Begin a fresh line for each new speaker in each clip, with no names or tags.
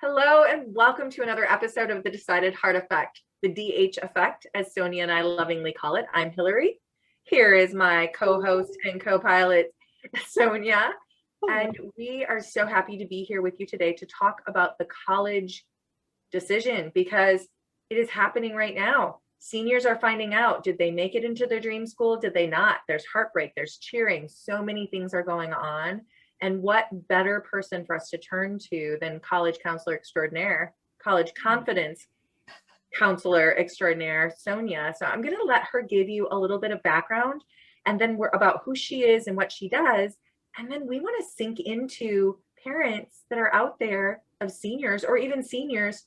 Hello, and welcome to another episode of the Decided Heart Effect, the DH Effect, as Sonja and I lovingly call it. I'm Hillary. Here is my co-host and co-pilot, Sonja, and we are so happy to be here with you today to talk about the college decision because it is happening right now. Seniors are finding out, did they make it into their dream school? Did they not? There's heartbreak, there's cheering, so many things are going on. And what better person for us to turn to than college counselor extraordinaire, college confidence counselor extraordinaire, Sonja. So I'm going to let her give you a little bit of background and then we're about who she is and what she does. And then we want to sink into parents that are out there of seniors or even seniors.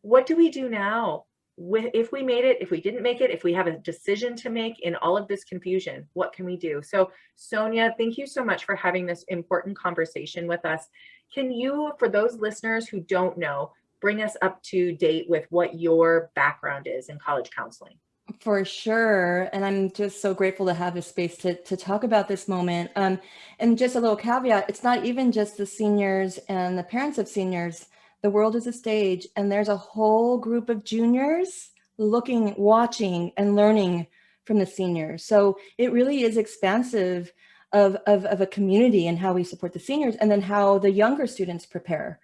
What do we do now? If we made it, if we didn't make it, if we have a decision to make in all of this confusion, what can we do? So Sonja, thank you so much for having this important conversation with us. Can you, for those listeners who don't know, bring us up to date with what your background is in college counseling?
For sure. And I'm just so grateful to have a space to talk about this moment. And just a little caveat, it's not even just the seniors and the parents of seniors. The world is a stage, and there's a whole group of juniors looking, watching, and learning from the seniors. So it really is expansive of a community and how we support the seniors, and then how the younger students prepare.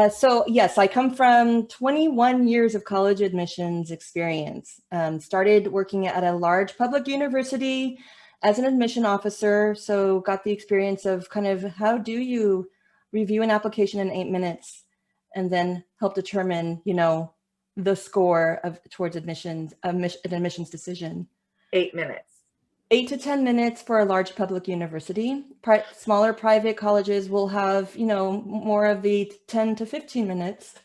So yes, I come from 21 years of college admissions experience. Started working at a large public university as an admission officer. So got the experience of kind of how do you review an application in 8 minutes and then help determine, the score towards admissions, an admissions decision.
8 minutes.
8 to 10 minutes for a large public university. Smaller private colleges will have, more of the 10 to 15 minutes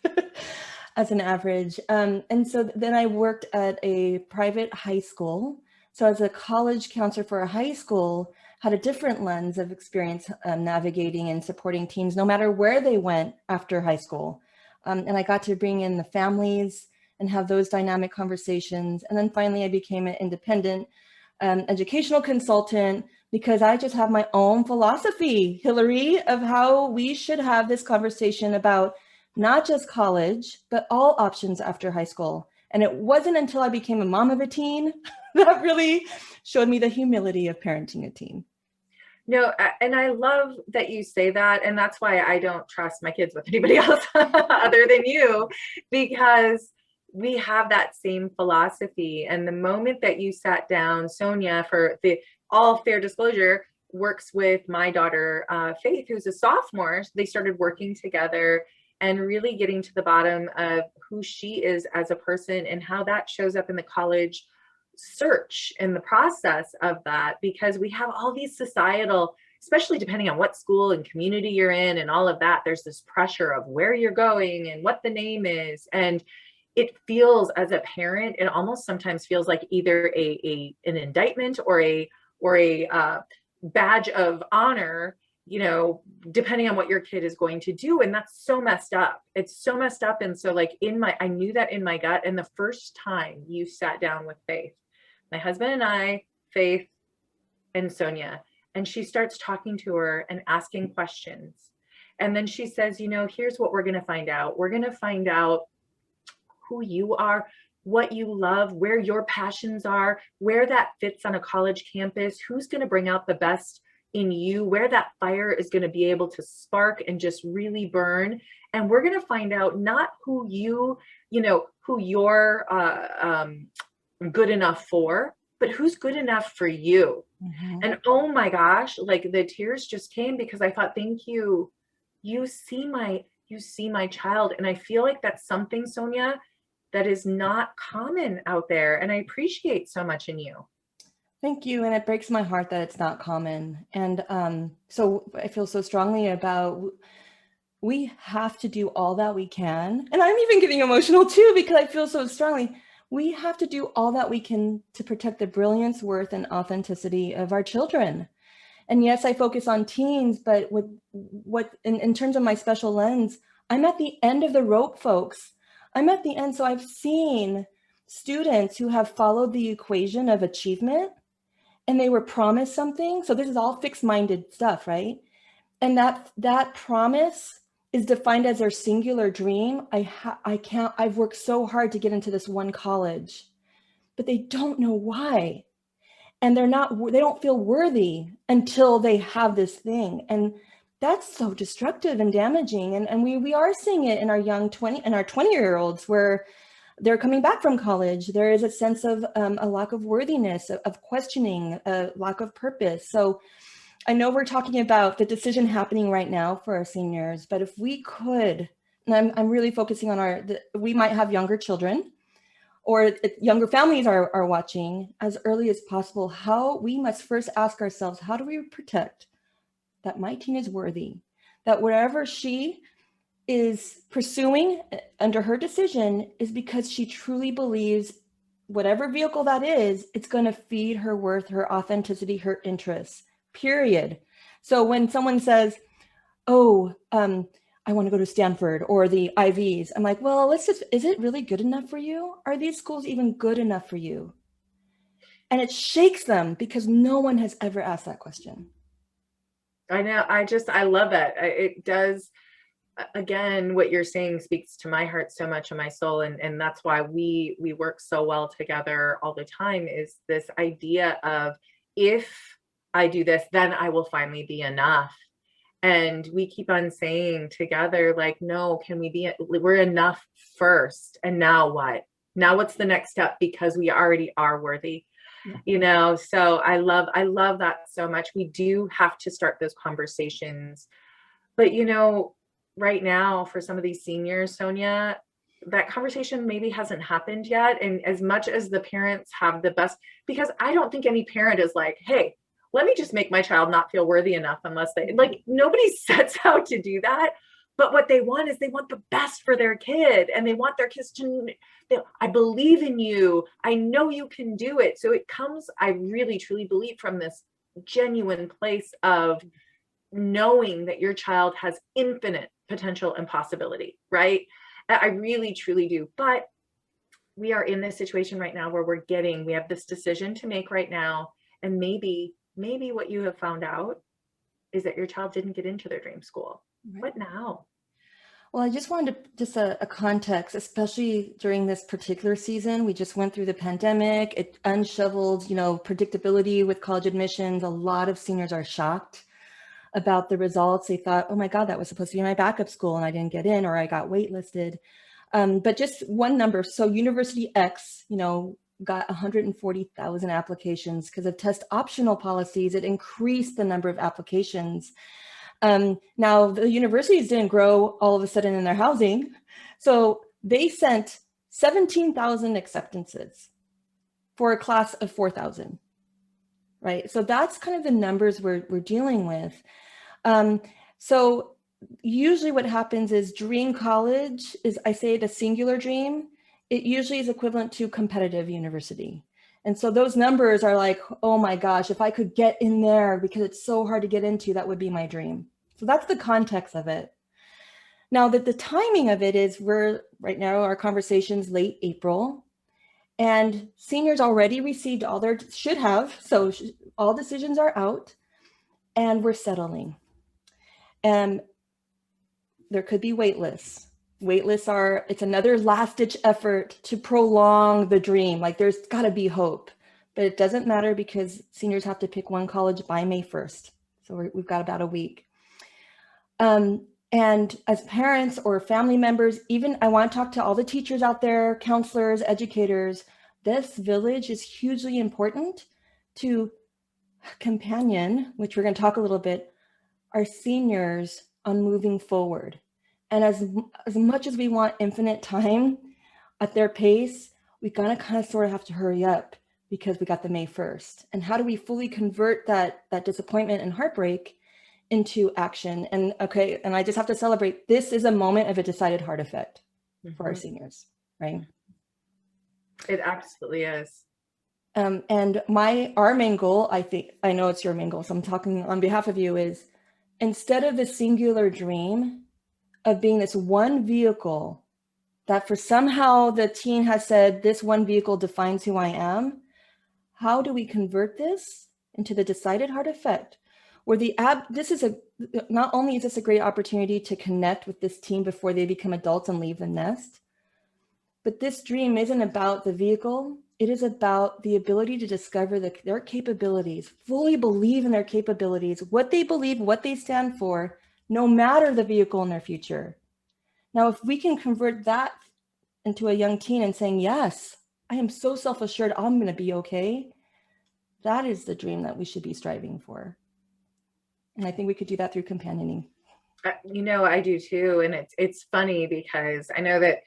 as an average. And so then I worked at a private high school. So as a college counselor for a high school, had a different lens of experience navigating and supporting teens, no matter where they went after high school. And I got to bring in the families and have those dynamic conversations. And then finally, I became an independent educational consultant because I just have my own philosophy, Hillary, of how we should have this conversation about not just college, but all options after high school. And it wasn't until I became a mom of a teen that really showed me the humility of parenting a teen.
No, and I love that you say that. And that's why I don't trust my kids with anybody else other than you, because we have that same philosophy. And the moment that you sat down, Sonja, for the all fair disclosure, works with my daughter, Faith, who's a sophomore. They started working together and really getting to the bottom of who she is as a person and how that shows up in the college search and the process of that, because we have all these societal, especially depending on what school and community you're in and all of that, there's this pressure of where you're going and what the name is. And it feels, as a parent, it almost sometimes feels like either an indictment or a badge of honor, depending on what your kid is going to do. And that's so messed up. It's so messed up. And so like I knew that in my gut. And the first time you sat down with Faith, my husband and I, Faith and Sonja, and she starts talking to her and asking questions. And then she says, here's what we're going to find out. We're going to find out who you are, what you love, where your passions are, where that fits on a college campus, who's going to bring out the best in you, where that fire is going to be able to spark and just really burn. And we're going to find out not who who you're good enough for, but who's good enough for you. Mm-hmm. And oh my gosh, like the tears just came because I thought, thank you. You see my child. And I feel like that's something, Sonja, that is not common out there. And I appreciate so much in you.
Thank you. And it breaks my heart that it's not common. And so I feel so strongly about, we have to do all that we can. And I'm even getting emotional too, because I feel so strongly. We have to do all that we can to protect the brilliance, worth, and authenticity of our children. And yes, I focus on teens, but in terms of my special lens, I'm at the end of the rope, folks. I'm at the end. So I've seen students who have followed the equation of achievement and they were promised something. So this is all fixed-minded stuff, right? And that promise is defined as their singular dream. I've worked so hard to get into this one college, but they don't know why. And they don't feel worthy until they have this thing. And that's so destructive and damaging. And we are seeing it in our 20-year-olds, where they're coming back from college. There is a sense of a lack of worthiness, of questioning, a lack of purpose. So I know we're talking about the decision happening right now for our seniors, but if we could, and I'm really focusing on we might have younger children, or younger families are watching, as early as possible, how we must first ask ourselves, how do we protect that my teen is worthy, that whatever she is pursuing under her decision is because she truly believes whatever vehicle that is, it's going to feed her worth, her authenticity, her interests, period. So when someone says, oh, I want to go to Stanford or the Ivies, I'm like, well, is it really good enough for you? Are these schools even good enough for you? And it shakes them because no one has ever asked that question.
I know. I love that. It does. Again, what you're saying speaks to my heart so much and my soul. And that's why we work so well together all the time, is this idea of, if I do this, then I will finally be enough. And we keep on saying together, like, no, we're enough first. And now what? Now what's the next step? Because we already are worthy. Yeah. So I love that so much. We do have to start those conversations. But right now, for some of these seniors, Sonja, that conversation maybe hasn't happened yet. And as much as the parents have the best, because I don't think any parent is like, hey, let me just make my child not feel worthy enough, unless nobody sets out to do that. But what they want is, they want the best for their kid, and they want their kids to, I believe in you. I know you can do it. So it comes, I really, truly believe, from this genuine place of knowing that your child has infinite potential and possibility, right? I really, truly do. But we are in this situation right now where we have this decision to make right now. And maybe what you have found out is that your child didn't get into their dream school. Right. What now?
Well, I just wanted a context, especially during this particular season. We just went through the pandemic. It unshoveled, predictability with college admissions. A lot of seniors are shocked about the results. They thought, oh my God, that was supposed to be my backup school and I didn't get in, or I got waitlisted. But just one number. So University X, got 140,000 applications because of test optional policies. It increased the number of applications. Now the universities didn't grow all of a sudden in their housing. So they sent 17,000 acceptances for a class of 4,000. Right. So that's kind of the numbers we're dealing with. So usually what happens is, dream college is, I say it a singular dream. It usually is equivalent to competitive university. And so those numbers are like, oh my gosh, if I could get in there because it's so hard to get into, that would be my dream. So that's the context of it. Now that the timing of it is, we're right now, our conversation's late April. And seniors already received should have, so all decisions are out, and we're settling. And there could be wait lists. Wait lists it's another last ditch effort to prolong the dream. Like, there's gotta be hope, but it doesn't matter because seniors have to pick one college by May 1st. So we've got about a week. And as parents or family members, even I want to talk to all the teachers out there, counselors, educators. This village is hugely important to companion, which we're going to talk a little bit, our seniors on moving forward. And as much as we want infinite time at their pace, we kind of sort of have to hurry up because we got the May 1st. And how do we fully convert that disappointment and heartbreak into action? And I just have to celebrate, this is a moment of a decided heart effect for our seniors, right?
It absolutely is.
And our main goal, I know it's your main goal, so I'm talking on behalf of you, is instead of the singular dream of being this one vehicle that for somehow the teen has said, this one vehicle defines who I am, how do we convert this into the decided heart effect, where this is not only is this a great opportunity to connect with this teen before they become adults and leave the nest, but this dream isn't about the vehicle. It is about the ability to discover their capabilities, fully believe in their capabilities, what they believe, what they stand for, no matter the vehicle in their future. Now, if we can convert that into a young teen and saying, yes, I am so self-assured, I'm going to be okay. That is the dream that we should be striving for. And I think we could do that through companioning.
I do too. And it's funny because I know that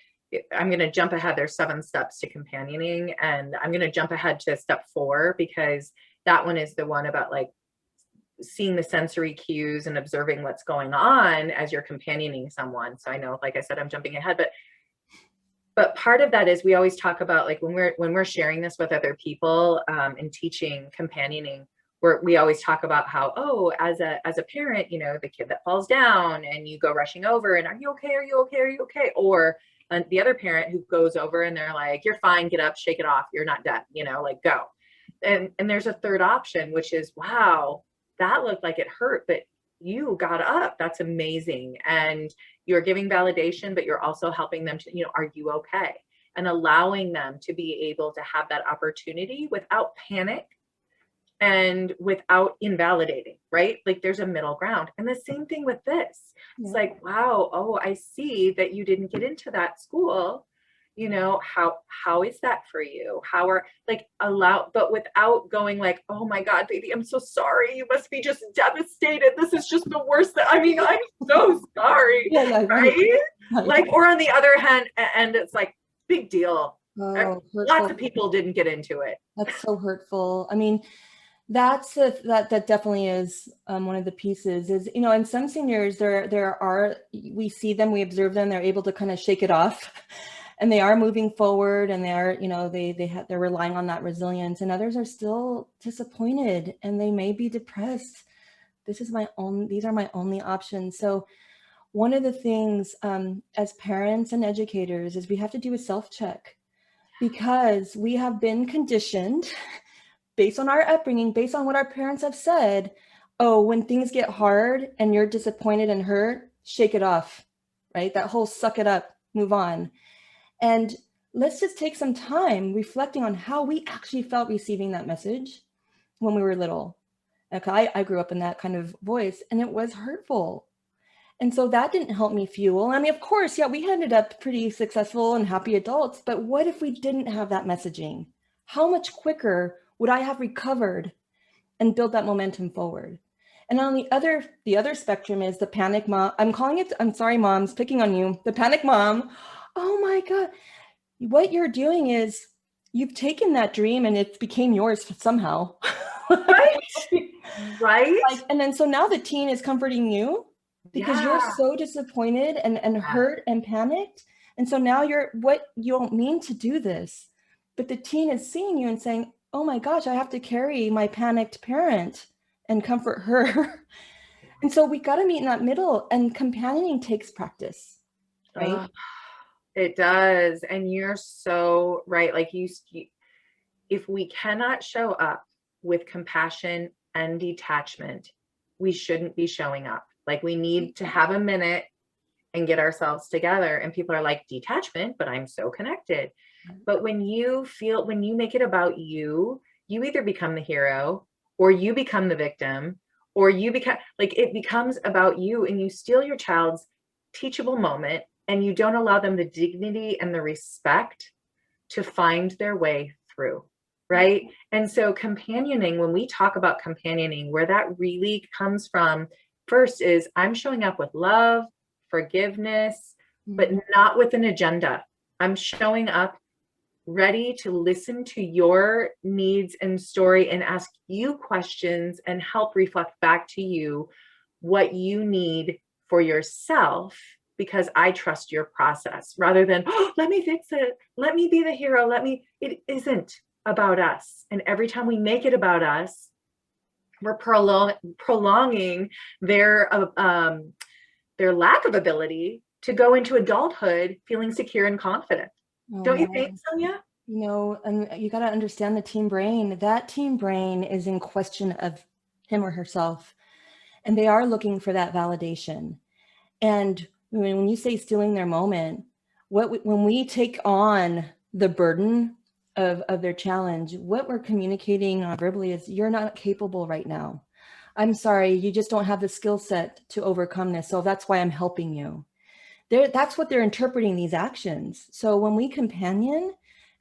I'm going to jump ahead. There's 7 steps to companioning, and I'm going to jump ahead to step 4, because that one is the one about like seeing the sensory cues and observing what's going on as you're companioning someone. So I know, like I said, I'm jumping ahead, but part of that is we always talk about, like, when we're sharing this with other people, and teaching companioning, we always talk about how, oh, as a parent, the kid that falls down and you go rushing over and, are you okay? Are you okay? Are you okay? Or the other parent who goes over and they're like, you're fine, get up, shake it off, you're not done, like, go. And there's a third option, which is, wow, that looked like it hurt, but you got up. That's amazing. And you're giving validation, but you're also helping them to, are you okay? And allowing them to be able to have that opportunity without panic and without invalidating, right? Like, there's a middle ground. And the same thing with this.
Yeah.
It's like, wow, oh, I see that you didn't get into that school. How is that for you? How are, like, but without going like, oh my God, baby, I'm so sorry. You must be just devastated. This is just the worst. I'm so sorry.
Yeah,
right? Like, or on the other hand, and it's like, big deal.
Oh,
lots of people didn't get into it.
That's so hurtful. I mean, that definitely is one of the pieces is, in some seniors, we see them, we observe them, they're able to kind of shake it off and they are moving forward, and they are, they're relying on that resilience, and others are still disappointed and they may be depressed. These are my only options. So one of the things as parents and educators is we have to do a self-check, because we have been conditioned based on our upbringing, based on what our parents have said. Oh, when things get hard and you're disappointed and hurt, shake it off, right? That whole suck it up, move on. And let's just take some time reflecting on how we actually felt receiving that message when we were little. Okay, I grew up in that kind of voice, and it was hurtful. And so that didn't help me fuel. I mean, of course, yeah, we ended up pretty successful and happy adults, but what if we didn't have that messaging? How much quicker would I have recovered and build that momentum forward? And on the other spectrum is the panic mom. I'm sorry, moms, picking on you, the panic mom. Oh my God. What you're doing is you've taken that dream and it became yours somehow.
Right? Right.
And then, so now the teen is comforting you because you're so disappointed and hurt and panicked. And so now you don't mean to do this, but the teen is seeing you and saying, oh my gosh, I have to carry my panicked parent and comfort her. And so we got to meet in that middle, and companioning takes practice, right?
It does. And you're so right. Like, if we cannot show up with compassion and detachment, we shouldn't be showing up. Like, we need to have a minute and get ourselves together. And people are like, detachment, but I'm so connected. But when you make it about you either become the hero, or you become the victim, or it becomes about you, and you steal your child's teachable moment, and you don't allow them the dignity and the respect to find their way through. Right. And so companioning, when we talk about companioning, where that really comes from first is, I'm showing up with love, forgiveness, but not with an agenda. I'm showing up ready to listen to your needs and story and ask you questions and help reflect back to you what you need for yourself, because I trust your process, rather than, oh, let me fix it, let me be the hero, it isn't about us. And every time we make it about us, we're prolonging their lack of ability to go into adulthood feeling secure and confident. Don't you think, Sonja?
And you got to understand the teen brain. That teen brain is in question of him or herself. and they are looking for that validation. And when you say stealing their moment, when we take on the burden of their challenge, what we're communicating verbally is, you're not capable right now. I'm sorry, you just don't have the skill set to overcome this. So that's why I'm helping you. That's what they're interpreting these actions. So when we companion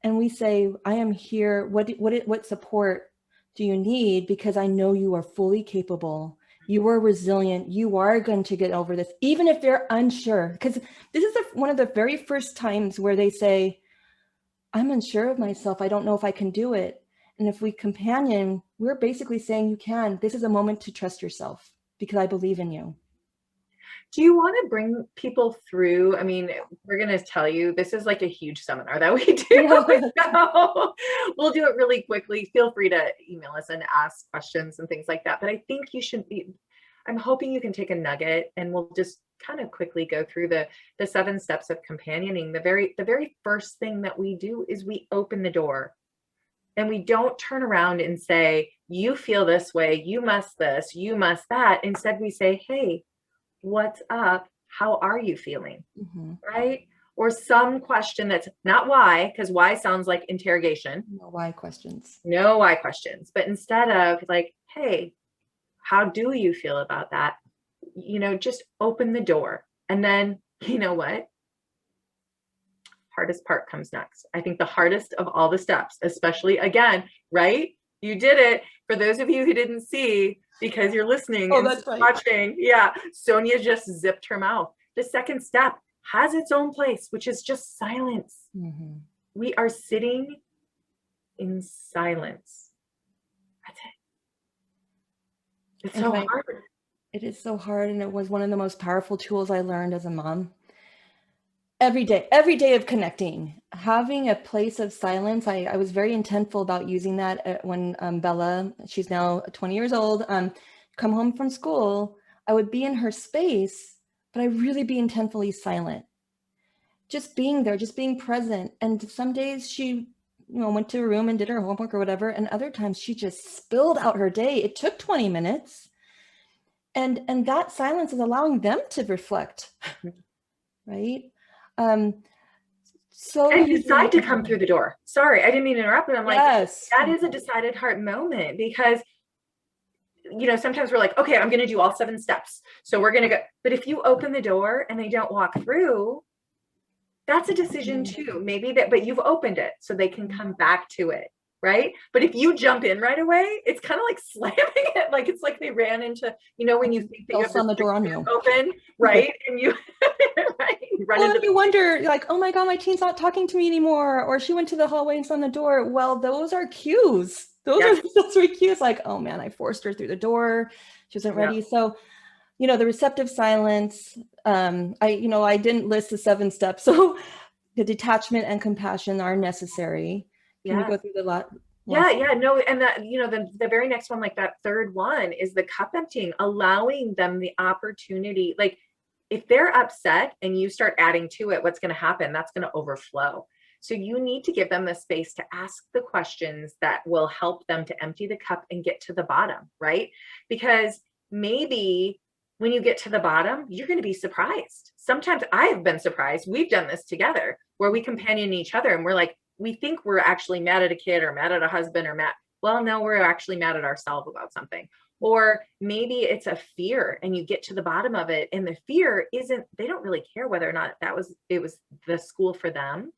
and we say, I am here, what support do you need? Because I know you are fully capable. You are resilient. You are going to get over this, even if they're unsure. Because this is one of the very first times where they say, I'm unsure of myself. I don't know if I can do it. And if we companion, we're basically saying, you can. This is a moment to trust yourself because I believe in you.
Do you want to bring people through? I mean, we're going to tell you, this is like a huge seminar that we do.
Yeah.
So we'll do it really quickly. Feel free to email us and ask questions and things like that. But I think you should be, I'm hoping you can take a nugget, and we'll just kind of quickly go through the 7 steps of companioning. The very first thing that we do is we open the door. And we don't turn around and say, you feel this way, you must this, you must that. Instead, we say, hey, what's up? How are you feeling?
Mm-hmm.
Right? Or some question that's not why, because why sounds like interrogation.
No why questions.
No why questions. But instead of like, hey, how do you feel about that? Just open the door. And then, you know what? Hardest part comes next. I think the hardest of all the steps, especially again, right? You did it. For those of you who didn't see, because you're listening and
that's right.
watching, yeah, Sonja just zipped her mouth. The second step has its own place, which is just silence.
Mm-hmm.
We are sitting in silence. That's it. It's so hard.
It is so hard. And it was one of the most powerful tools I learned as a mom. Every day of connecting, having a place of silence. I was very intentful about using that when Bella, she's now 20 years old, come home from school. I would be in her space, but I really be intentfully silent. Just being there, just being present. And some days she, went to a room and did her homework or whatever. And other times she just spilled out her day. It took 20 minutes. And that silence is allowing them to reflect, right? So
and decide to come through the door. Sorry, I didn't mean to interrupt, but I'm like,
yes.
That is a decided heart moment, because sometimes we're like, okay, I'm going to do all 7 steps. So we're going to go. But if you open the door and they don't walk through, that's a decision too. Maybe but you've opened it so they can come back to it. Right. But if you jump in right away, it's kind of like slamming it. Like it's like they ran into, when you think that you have
the door on you
open, right? And you, right, run into
you wonder, like, oh my God, my teen's not talking to me anymore. Or she went to the hallway and slammed the door. Well, those are cues. Those are those 3 cues. Like, oh man, I forced her through the door. She wasn't ready. So, the receptive silence. I didn't list the 7 steps. So the detachment and compassion are necessary. Can you go through the lot?
Yeah, no, and that, the very next one, like that third one, is the cup emptying, allowing them the opportunity. Like if they're upset and you start adding to it, what's going to happen? That's going to overflow. So you need to give them the space to ask the questions that will help them to empty the cup and get to the bottom, right? Because maybe when you get to the bottom, you're going to be surprised. Sometimes I've been surprised. We've done this together where we companion each other and we're like, we think we're actually mad at a kid or mad at a husband or well, no, we're actually mad at ourselves about something. Or maybe it's a fear and you get to the bottom of it and the fear isn't, they don't really care whether or not it was the school for them,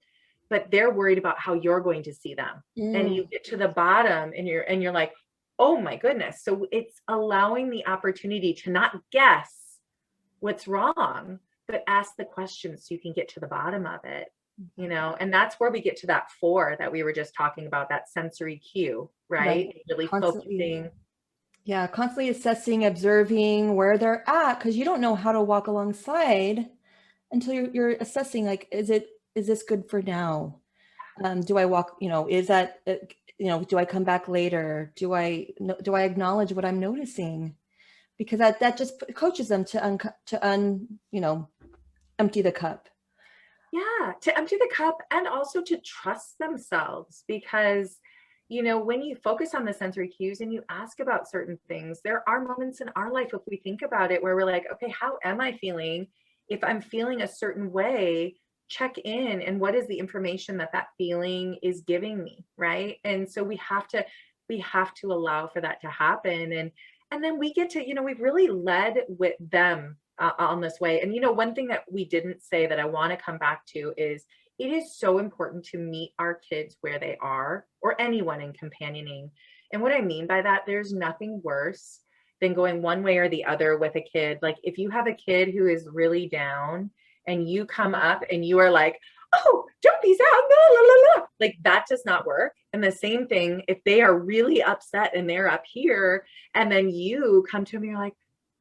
but they're worried about how you're going to see them. And you get to the bottom and you're like, oh my goodness. So it's allowing the opportunity to not guess what's wrong, but ask the questions so you can get to the bottom of it. And that's where we get to that 4 that we were just talking about, that sensory cue, right? Really focusing.
Yeah, constantly assessing, observing where they're at, because you don't know how to walk alongside until you're assessing, like, is this good for now? Do I walk, is that, do I come back later? Do I acknowledge what I'm noticing? Because that just coaches them to empty the cup.
Yeah, to empty the cup and also to trust themselves, because when you focus on the sensory cues and you ask about certain things, there are moments in our life, if we think about it, where we're like, okay, how am I feeling? If I'm feeling a certain way, check in, and what is the information that that feeling is giving me, right? And so we have to allow for that to happen. And then we get to, we've really led with them on this way. And one thing that we didn't say that I want to come back to is, it is so important to meet our kids where they are, or anyone in companioning. And what I mean by that, there's nothing worse than going one way or the other with a kid. Like, if you have a kid who is really down and you come up and you are like, oh, don't be sad, la, la, la, la. Like, that does not work. And the same thing, if they are really upset and they're up here, and then you come to them and you're like,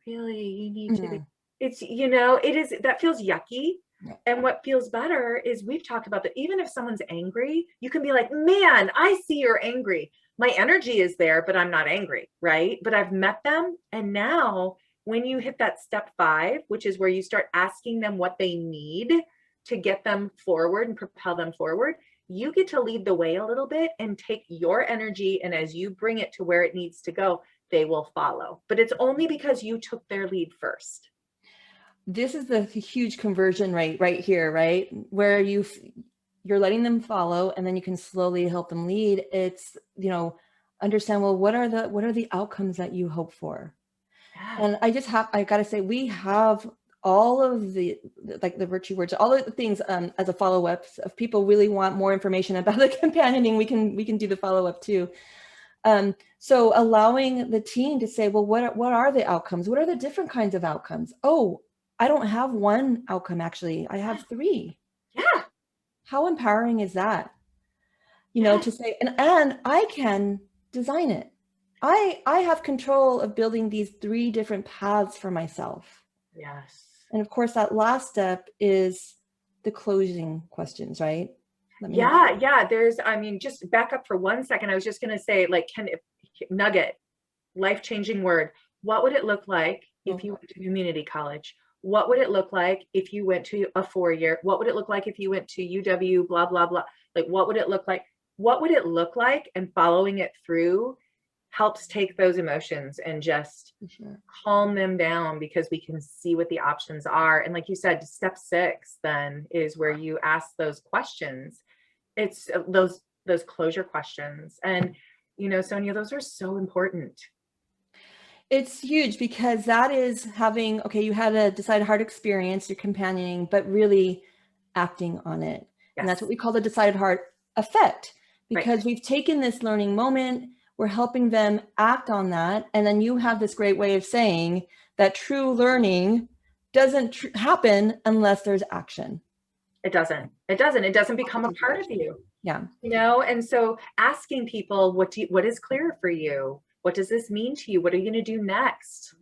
really, you need to be, it's, it is, that feels yucky. And what feels better is, we've talked about that, even if someone's angry, you can be like, man, I see you're angry. My energy is there, but I'm not angry, right? But I've met them. And now when you hit that step 5, which is where you start asking them what they need to get them forward and propel them forward, you get to lead the way a little bit and take your energy. And as you bring it to where it needs to go, they will follow. But it's only because you took their lead first.
This is the huge conversion rate right here, right? Where you're letting them follow, and then you can slowly help them lead. It's, understand, well, what are the outcomes that you hope for?
Yeah.
And I gotta say, we have all of the, like, the virtue words, all of the things, as a follow-up. If people really want more information about the companioning, we can do the follow-up too. So allowing the team to say, well, what are the outcomes? What are the different kinds of outcomes? Oh, I don't have one outcome, actually. I have 3.
Yeah.
How empowering is that?
Yes.
To say, and I can design it. I have control of building these 3 different paths for myself.
Yes.
And of course, that last step is the closing questions, right?
Yeah. Just back up for 1 second. I was just going to say, like, nugget, life-changing word. What would it look like if you went to community college? What would it look like if you went to a 4-year? What would it look like if you went to UW, blah, blah, blah? Like, what would it look like? What would it look like? And following it through helps take those emotions and just calm them down, because we can see what the options are. And like you said, step 6 then is where you ask those questions. It's those closure questions. And, Sonja, those are so important.
It's huge, because that is having, okay, you had a decided hard experience, you're companioning, but really acting on it.
Yes.
And that's what we call the decided hard effect, because
Right.
we've taken this learning moment, we're helping them act on that. And then you have this great way of saying that true learning doesn't happen unless there's action.
It doesn't become a part of you.
Yeah.
And so asking people, what is clear for you? What does this mean to you? What are you going to do next?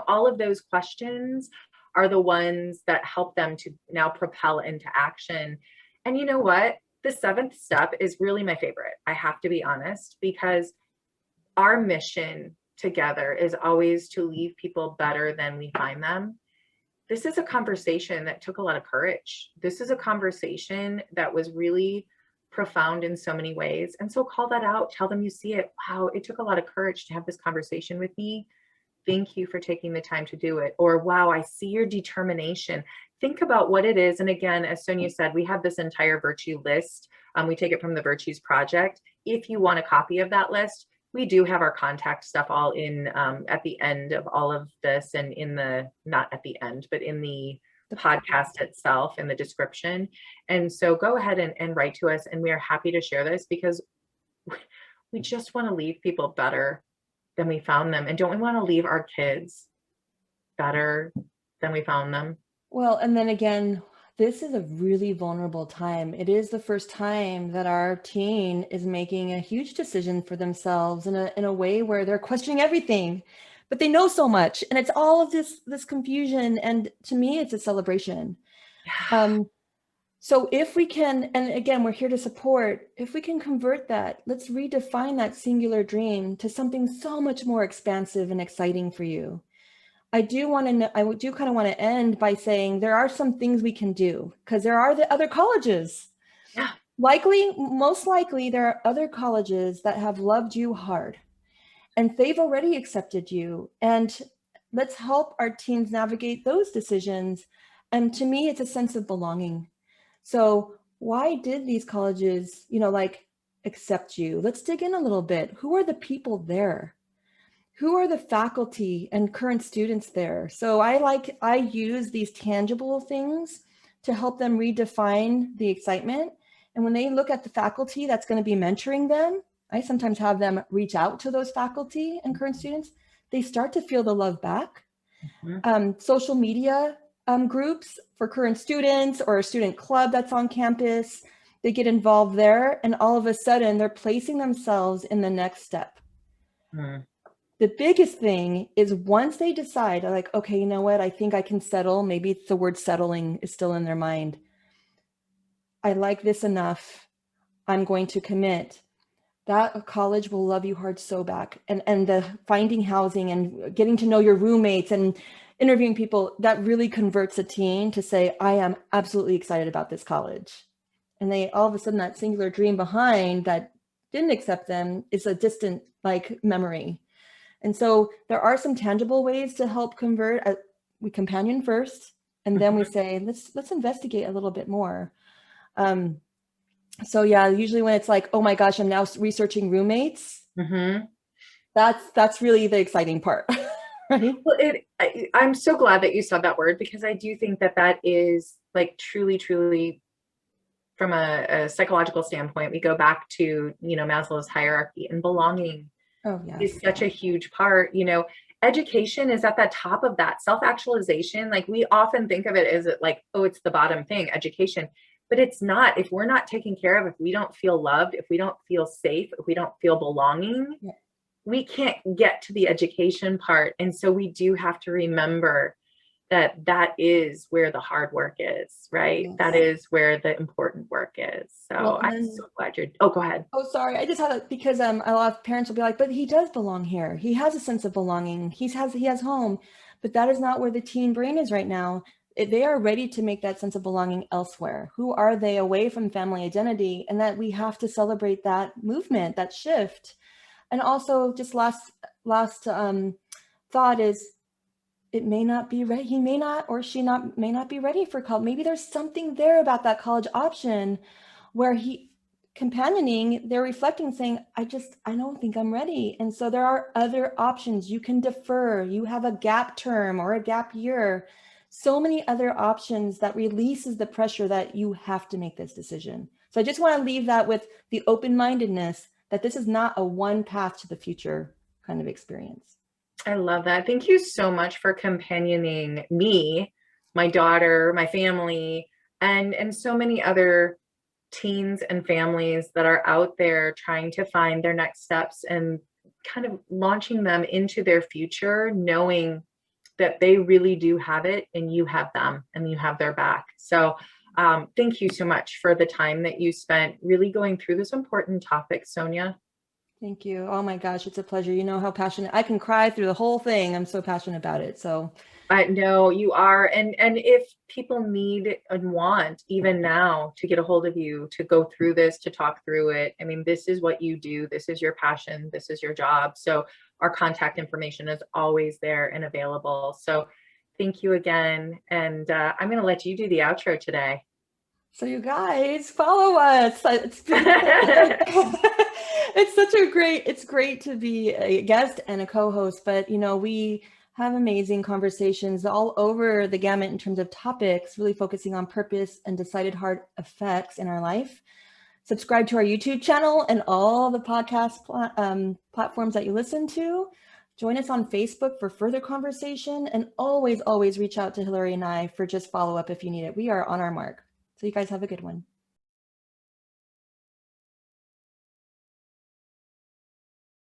All of those questions are the ones that help them to now propel into action. And you know what? The 7th step is really my favorite. I have to be honest, because our mission together is always to leave people better than we find them. This is a conversation that took a lot of courage. This is a conversation that was really profound in so many ways. And so call that out. Tell them you see it. Wow, it took a lot of courage to have this conversation with me. Thank you for taking the time to do it. Or, wow, I see your determination. Think about what it is. And again, as Sonja said, we have this entire virtue list. We take it from the Virtues Project. If you want a copy of that list, we do have our contact stuff all in at the end of all of this, and not at the end, but in the podcast itself, in the description. And so go ahead and write to us, and we are happy to share this, because we just want to leave people better than we found them. And don't we want to leave our kids better than we found them?
Well, and then again, this is a really vulnerable time. It is the first time that our teen is making a huge decision for themselves in a way where they're questioning everything, but they know so much, and it's all of this confusion. And to me, it's a celebration. So if we can, and again, we're here to support, if we can convert that, let's redefine that singular dream to something so much more expansive and exciting for you. I do kind of want to end by saying there are some things we can do, because there are the other colleges.
Yeah.
Most likely, there are other colleges that have loved you hard and they've already accepted you. And let's help our teens navigate those decisions. And to me, it's a sense of belonging. So why did these colleges, like accept you? Let's dig in a little bit. Who are the people there? Who are the faculty and current students there? So I use these tangible things to help them redefine the excitement. And when they look at the faculty that's going to be mentoring them, I sometimes have them reach out to those faculty and current students. They start to feel the love back. Social media groups for current students or a student club that's on campus, they get involved there, and all of a sudden they're placing themselves in the next step. The biggest thing is once they decide, like, okay, you know what, I think I can settle. Maybe it's the word settling is still in their mind. I like this enough. I'm going to commit. That college will love you hard so back. And the finding housing and getting to know your roommates and interviewing people, that really converts a teen to say, I am absolutely excited about this college. And they all of a sudden, that singular dream behind that didn't accept them is a distant memory. And so there are some tangible ways to help convert. We companion first, and then we say, let's investigate a little bit more. So yeah, usually when it's like, oh my gosh, I'm now researching roommates. That's really the exciting part, right?
Well, I'm so glad that you said that word, because I do think that is like truly, truly, from a psychological standpoint, we go back to, Maslow's hierarchy, and belonging is such a huge part. Education is at the top of that. Self-actualization, like we often think of it as like, oh, it's the bottom thing, education, but it's not. If we're not taken care of, if we don't feel loved, if we don't feel safe, if we don't feel belonging, we can't get to the education part. And so we do have to remember that is where the hard work is, right? Yes. That is where the important work is. So I'm so glad go ahead.
Oh, sorry. I just had it because a lot of parents will be like, but he does belong here. He has a sense of belonging. He has home, but that is not where the teen brain is right now. They are ready to make that sense of belonging elsewhere. Who are they away from family identity? And that we have to celebrate that movement, that shift. And also just last thought is, it may not be ready. He may not, or she may not be ready for college. Maybe there's something there about that college option where companioning, they're reflecting, saying, I don't think I'm ready. And so there are other options. You can defer. You have a gap term or a gap year. So many other options that releases the pressure that you have to make this decision. So I just want to leave that with the open-mindedness that this is not a one path to the future kind of experience.
I love that. Thank you so much for companioning me, my daughter, my family, and so many other teens and families that are out there trying to find their next steps and kind of launching them into their future, knowing that they really do have it and you have them and you have their back. So thank you so much for the time that you spent really going through this important topic, Sonja.
Thank you. Oh my gosh, it's a pleasure. You know how passionate I can cry through the whole thing. I'm so passionate about it. So
I know you are. And if people need and want even now to get a hold of you, to go through this, to talk through it, I mean, this is what you do. This is your passion. This is your job. So our contact information is always there and available. So thank you again. And I'm going to let you do the outro today.
So you guys follow us. It's great to be a guest and a co-host, but we have amazing conversations all over the gamut in terms of topics, really focusing on purpose and decided hard effects in our life. Subscribe to our YouTube channel and all the podcast platforms that you listen to. Join us on Facebook for further conversation, and always reach out to Hillary and I for just follow up if you need it. We are on our mark. So you guys have a good one.